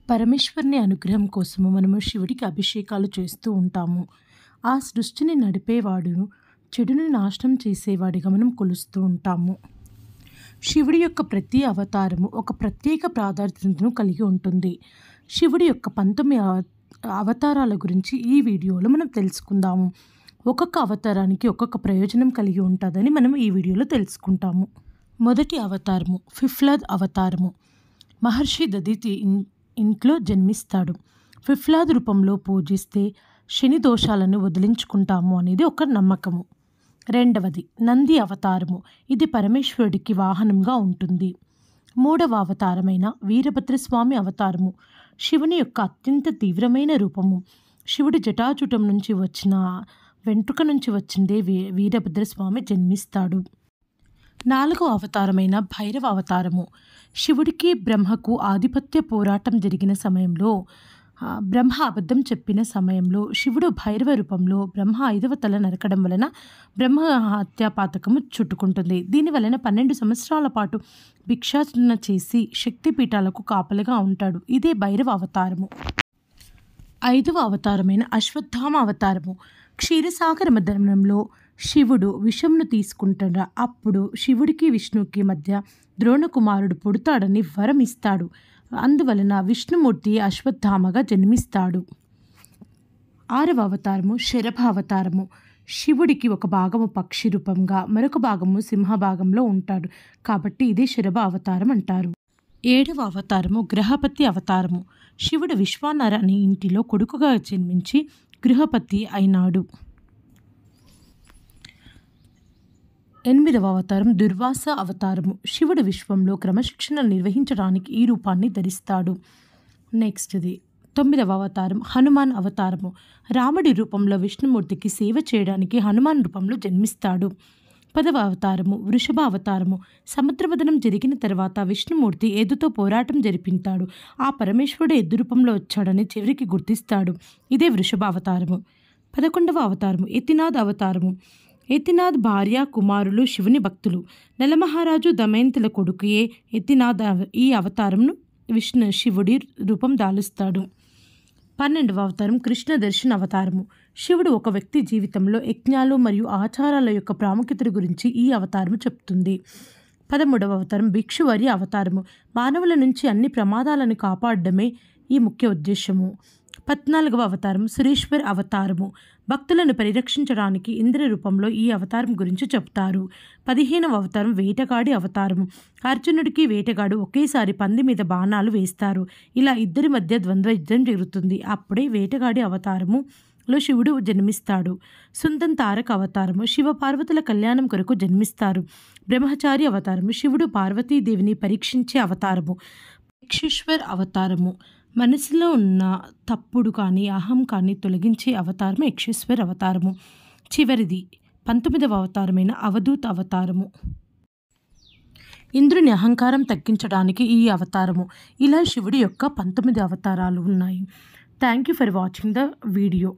పరమేశ్వరుని అనుగ్రహం కోసము మనము శివుడికి అభిషేకాలు చేస్తూ ఉంటాము. ఆ సృష్టిని నడిపేవాడు, చెడుని నాశనం చేసేవాడిగా మనం కొలుస్తూ ఉంటాము. శివుడి యొక్క ప్రతి అవతారము ఒక ప్రత్యేక ప్రాధాన్యతను కలిగి ఉంటుంది. శివుడి యొక్క 19 అవతారాల గురించి ఈ వీడియోలో మనం తెలుసుకుందాము. ఒక్కొక్క అవతారానికి ఒక్కొక్క ప్రయోజనం కలిగి ఉంటుందని మనం ఈ వీడియోలో తెలుసుకుంటాము. మొదటి అవతారము ఫిఫ్లాద్ అవతారము. మహర్షి దదితి ఇంట్లో జన్మిస్తాడు. ఫిఫ్లాద్ రూపంలో పూజిస్తే శని దోషాలను వదిలించుకుంటాము అనేది ఒక నమ్మకము. రెండవది నంది అవతారము. ఇది పరమేశ్వరుడికి వాహనంగా ఉంటుంది. మూడవ అవతారమైన వీరభద్రస్వామి అవతారము. శివుని యొక్క అత్యంత తీవ్రమైన రూపము. శివుడి జటాజుటం నుంచి వచ్చిన వెంట్రుక నుంచి వచ్చిందే వీరభద్రస్వామి జన్మిస్తాడు. నాలుగవ అవతారమైన భైరవ అవతారము. శివుడికి బ్రహ్మకు ఆధిపత్య పోరాటం జరిగిన సమయంలో బ్రహ్మ అబద్ధం చెప్పిన సమయంలో శివుడు భైరవ రూపంలో బ్రహ్మ 5వ తల నరకడం వలన బ్రహ్మ హత్యాపాతకము చుట్టుకుంటుంది. దీని వలన 12 సంవత్సరాల పాటు భిక్షాటన చేసి శక్తిపీఠాలకు కాపలిగా ఉంటాడు. ఇదే భైరవ అవతారము. 5వ అవతారమైన అశ్వత్థామ అవతారము. క్షీరసాగర మదనంలో శివుడు విషంను తీసుకుంటాడు. అప్పుడు శివుడికి విష్ణువుకి మధ్య ద్రోణకుమారుడు పుడతాడని వరం ఇస్తాడు. అందువలన విష్ణుమూర్తి అశ్వత్థామగా జన్మిస్తాడు. 6వ అవతారము శరభ అవతారము. శివుడికి ఒక భాగము పక్షి రూపంగా మరొక భాగము సింహ భాగంలో ఉంటాడు కాబట్టి ఇదే శరభ అవతారం అంటారు. 7వ అవతారము గృహపతి అవతారము. శివుడు విశ్వానర అనే ఇంటిలో కొడుకుగా జన్మించి గృహపతి అయినాడు. 8వ అవతారం దుర్వాస అవతారము. శివుడు విశ్వంలో క్రమశిక్షణ నిర్వహించడానికి ఈ రూపాన్ని ధరిస్తాడు. నెక్స్ట్ది 9వ అవతారం హనుమాన్ అవతారము. రాముడి రూపంలో విష్ణుమూర్తికి సేవ చేయడానికి హనుమాన్ రూపంలో జన్మిస్తాడు. 10వ అవతారము వృషభ అవతారము. సముద్రమథనం జరిగిన తర్వాత విష్ణుమూర్తి ఎద్దుతో పోరాటం జరిపించాడు. ఆ పరమేశ్వరుడు ఎద్దు రూపంలో వచ్చాడని చివరికి గుర్తిస్తాడు. ఇదే వృషభ అవతారము. 11వ అవతారము యతినాథ్ అవతారము. యతినాథ్ భార్య కుమారులు శివుని భక్తులు. నలమహారాజు దమయంతుల కొడుకుయే యతినాథ్ ఈ అవతారంను శివుడి రూపం దాలుస్తాడు. 12వ అవతారం కృష్ణ దర్శన అవతారము. శివుడు ఒక వ్యక్తి జీవితంలో యజ్ఞాలు మరియు ఆచారాల యొక్క ప్రాముఖ్యత గురించి ఈ అవతారము చెప్తుంది. 13వ అవతారం భిక్షువర్య అవతారము. మానవుల నుంచి అన్ని ప్రమాదాలను కాపాడడమే ఈ ముఖ్య ఉద్దేశము. 14వ అవతారం సురేశ్వర్ అవతారము. భక్తులను పరిరక్షించడానికి ఇంద్ర రూపంలో ఈ అవతారం గురించి చెప్తారు. 15వ అవతారం వేటగాడి అవతారము. అర్జునుడికి వేటగాడు ఒకేసారి పంది మీద బాణాలు వేస్తారు. ఇలా ఇద్దరి మధ్య ద్వంద్వ యుద్ధం జరుగుతుంది. అప్పుడే వేటగాడి అవతారములో శివుడు జన్మిస్తాడు. సుందన్ తారక అవతారము. శివ పార్వతుల కళ్యాణం కొరకు జన్మిస్తారు. బ్రహ్మచారి అవతారము. శివుడు పార్వతీదేవిని పరీక్షించే అవతారము. యక్షేశ్వర్ అవతారము. మనసులో ఉన్న తప్పుడు కానీ అహం కానీ తొలగించే అవతారము యక్షేశ్వర్ అవతారము. చివరిది 19వ అవతారమైన అవధూత అవతారము. ఇంద్రుని అహంకారం తగ్గించడానికి ఈ అవతారము. ఇలా శివుడి యొక్క 19 అవతారాలు ఉన్నాయి. Thank you for watching the video.